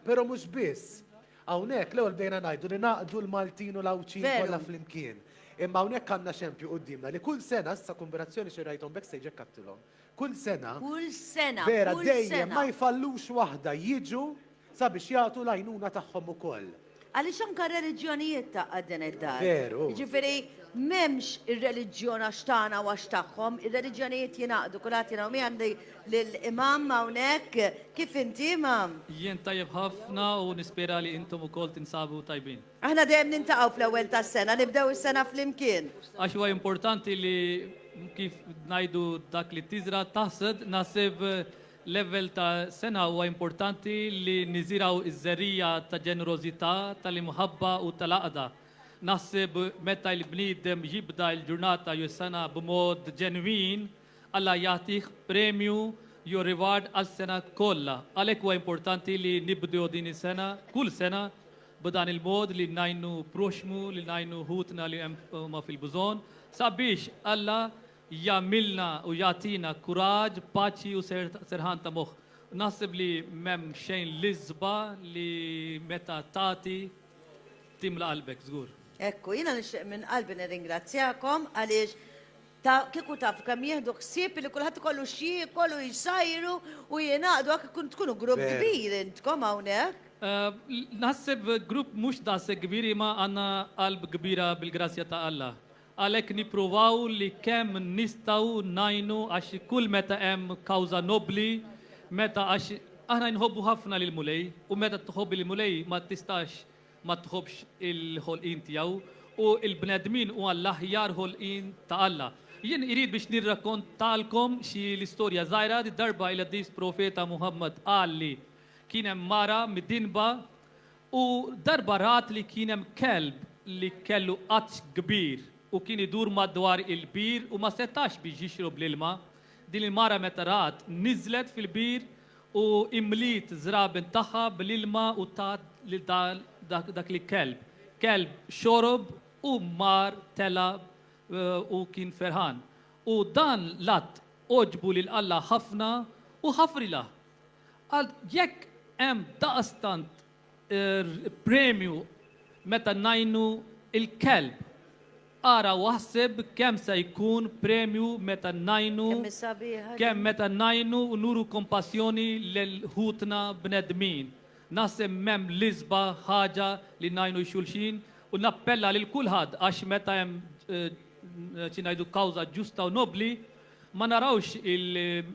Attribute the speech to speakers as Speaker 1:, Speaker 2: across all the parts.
Speaker 1: Pero mhux biss. Hawnhekk l-ewwel bdejna ngħidu li naqdu l-Maltin u l-Awċin
Speaker 2: Veru.
Speaker 1: kollha flimkien. Imma hawnhekk għandna xempju qudiemna li kull sena issa kombinazzjoni xi rajthom backstage hekk kattilhom. Kull sena
Speaker 2: Kull sena.
Speaker 1: vera
Speaker 2: kull
Speaker 1: dejjem
Speaker 2: sena.
Speaker 1: ma jfallux waħda jiġu sabiex jagħtu l-għajnuna tagħhom ukoll.
Speaker 2: Għaliex anka reliġjonijiet ta' din id-dar.
Speaker 1: Veru.
Speaker 2: Ġifieri m'hemmx ir-reliġjon għax tagħna u għax tagħhom, ir-reliġjonijiet jingħaqdu kulħadd jingħu mi għandi lill-imam hawnhekk kif inti imam.
Speaker 3: Jien tajjeb ħafna u nispera li intom ukoll tinsabu tajbin.
Speaker 2: Aħna dejjem nintaqgħu fl-ewwel tas-sena, nibdew is-sena flimkien.
Speaker 3: Għax huwa importanti li kif ngħidu dak li tiżra taħsed nasib level ta' sena huwa importanti li niżiraw iż-żerija ta' ġenerożità, tal-imħabba u tal-aqda. Naħseb meta l-bniedem jibda l-ġurnata jew sena b'mod ġenwin, Alla jagħtih premju jew reward għal-sena kollha. Għalhekk huwa importanti li nibdew din is-sena, kull sena, b'dan il-mod li najnu proxmu, li najnu ħutna li hemm fil-bżonn, sabiex Alla jamilna u jatina kuraġ, paċi u serħan ta' moħ. Nasib li mem xejn lizba li meta tati timla qalbek, żgur.
Speaker 2: Ekku, jiena nixtieq minn qalbi nirringrazzjakom għaliex ta' kieku taf kemm jieħdu ħsieb li kulħadd ikollu xi kollu jsajru u jingħaqdu hekk kun tkunu grupp
Speaker 1: Veru.
Speaker 2: kbir intkom hawnhekk.
Speaker 3: Naħseb grupp mhux daqshekk kbir ma għandna qalb kbira bil-grazzja ta' Alla. Għalhekk nippruvaw li kemm nistgħu najnu għax kull meta hemm kawża nobli, meta għax aħna nħobbu ħafna lil mulej u meta tħobbi lil mulej ma tistax ma tħobbx il-ħolqien tiegħu u l-bnedmin huwa l-aħjar ħolqien ta' Alla. Jien irid biex nirrakkontalkom xi l-istorja żgħira di darba il dis profeta Muhammad għalli kien hemm mara mid-dinba u darba rat li kien hemm kelb li kellu qatt kbir u kien idur madwar il-bir u ma setax biex jixrob l-ilma. Din il-mara meta rat niżlet fil-bir u imlit żraben tagħha bl-ilma u tat lil dak li kelb. Kelb xorob u mar tela u kien ferħan. U dan lat oġbu lil Alla ħafna u ħafrila. Għal jekk hemm daqstant premju meta najnu il-kelb ara waħseb kemm se jkun premju meta najnu
Speaker 2: Kemm is-sabiħa.
Speaker 3: kemm meta najnu u nuru kompassjoni lil ħutna bnedmin. Naħseb m'hemm liżba ħaġa li najnu xulxin u nappella lil kulħadd għax meta hemm ngħidu kawża ġusta u nobli ma narawx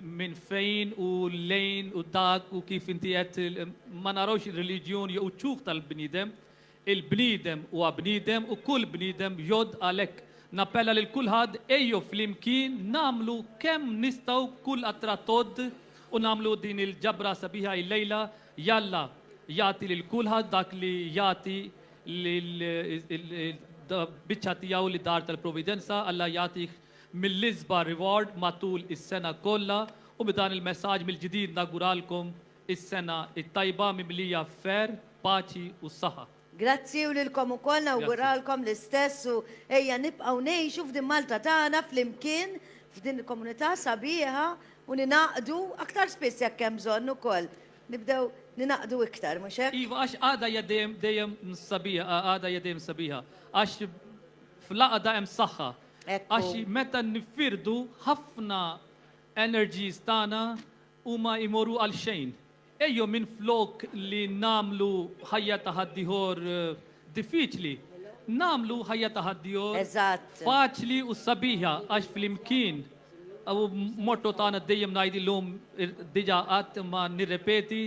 Speaker 3: minn fejn u lejn u dak u kif inti qed ma narawx il-reliġjon jew ċuħ tal-bniedem. Il-bniedem huwa bniedem u kull bniedem jod għalhekk nappella lil kulħadd ejju flimkien namlu kemm nistgħu kull attratod u namlu din il-ġabra sabiħa il-lejla jalla jagħti lil kulħadd dak li jagħti biċċa tiegħu li dar tal-Providenza, Alla jagħtih mill-isba reward matul is-sena kollha u b'dan il-messaġġ mill-ġdid naguralkom is-sena it-tajba mimlija fer, paċi u saħħa.
Speaker 2: Grazzi u lilkom ukoll nawguralkom l-istess u ejja nibqgħu ngħixu f'din Malta tagħna flimkien f'din il-komunità sabiħa u ninaqdu aktar spiss jekk hemm bżonn ukoll. Nibdew ninaqdu iktar, mhux hekk?
Speaker 3: Iva, għax għada dejjem sabiħa, għada dejjem sabiħa. Għax fl-għada hemm saħħa.
Speaker 2: Ekku.
Speaker 3: Għax meta nifirdu ħafna energies tagħna huma imorru għal xejn. Ejju minn flok li namlu ħajja ta' ħaddieħor diffiċli, namlu ħajja ta' ħaddieħor
Speaker 2: Eżatt.
Speaker 3: faċli u sabiħa għax fl-imkien u morto tagħna dejjem ngħidilhom diġà qatt ma nirrepeti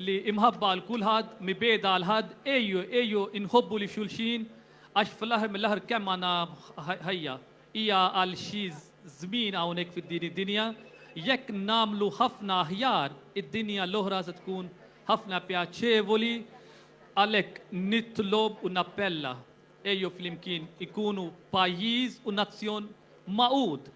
Speaker 3: li imħabba għal kulħadd, mibeda għal ħadd, ejju inħobbu li xulxin għax fl-aħħar mill-aħħar kemm għandna ħajja hija għal xi żmien hawnhekk fid-din id-dinja. Jekk namlu ħafna aħjar, id-dinja l-oħra se tkun ħafna pjaċevoli, għalhekk nitlob u nappella ejju flimkien ikunu pajjiż u nazzjon maqud.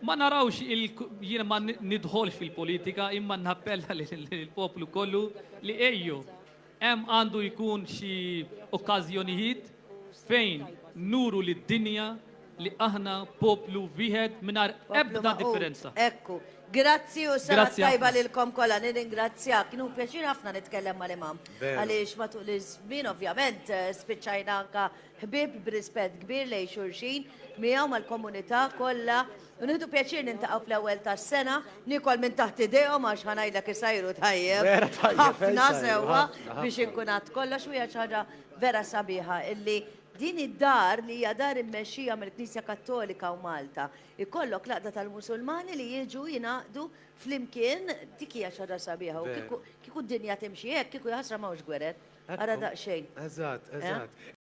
Speaker 3: Ma narawx jiena ma nidħolx fil-politika imma nappella lill-poplu kollu li ejju hemm għandu jkun xi okkażjonijiet fejn nuru lid-dinja li aħna poplu wieħed mingħajr ebda differenza.
Speaker 2: Ekku. Grazzi u sena
Speaker 3: Grazzi
Speaker 2: tajba
Speaker 3: ħafna.
Speaker 2: lilkom kollha, nirringrazzjak. Kienu pjaċir ħafna nitkellem mal-imam.
Speaker 1: Veru.
Speaker 2: Għaliex matul iż-żmien ovvjament spiċċajna anka ħbieb b'rispett kbir lejn xulxin miegħu mal-komunità kollha. U nieħdu pjaċir nintaqgħu fl-ewwel tas-sena, nikol minn taħt idejhom għax ħanajdlek isajru tajjeb.
Speaker 1: Vera tajjeb,
Speaker 2: Ħafna
Speaker 1: sajru,
Speaker 2: sewwa
Speaker 1: ħafna,
Speaker 2: biex
Speaker 1: ħafna.
Speaker 2: inkun għad kollox u hija xi ħaġa vera sabiħa illi din id-dar li hija dar immexxija mill-Knisja Kattolika u Malta. Ikollok laqda tal-Musulmani li jiġu jingħaqdu flimkien dik hija xi ħaġa sabiħa. U kieku d-dinja timxi hekk, kieku ħasra m'hawnx gwerer. Ara daqsxejn.
Speaker 1: Eżatt, eżatt.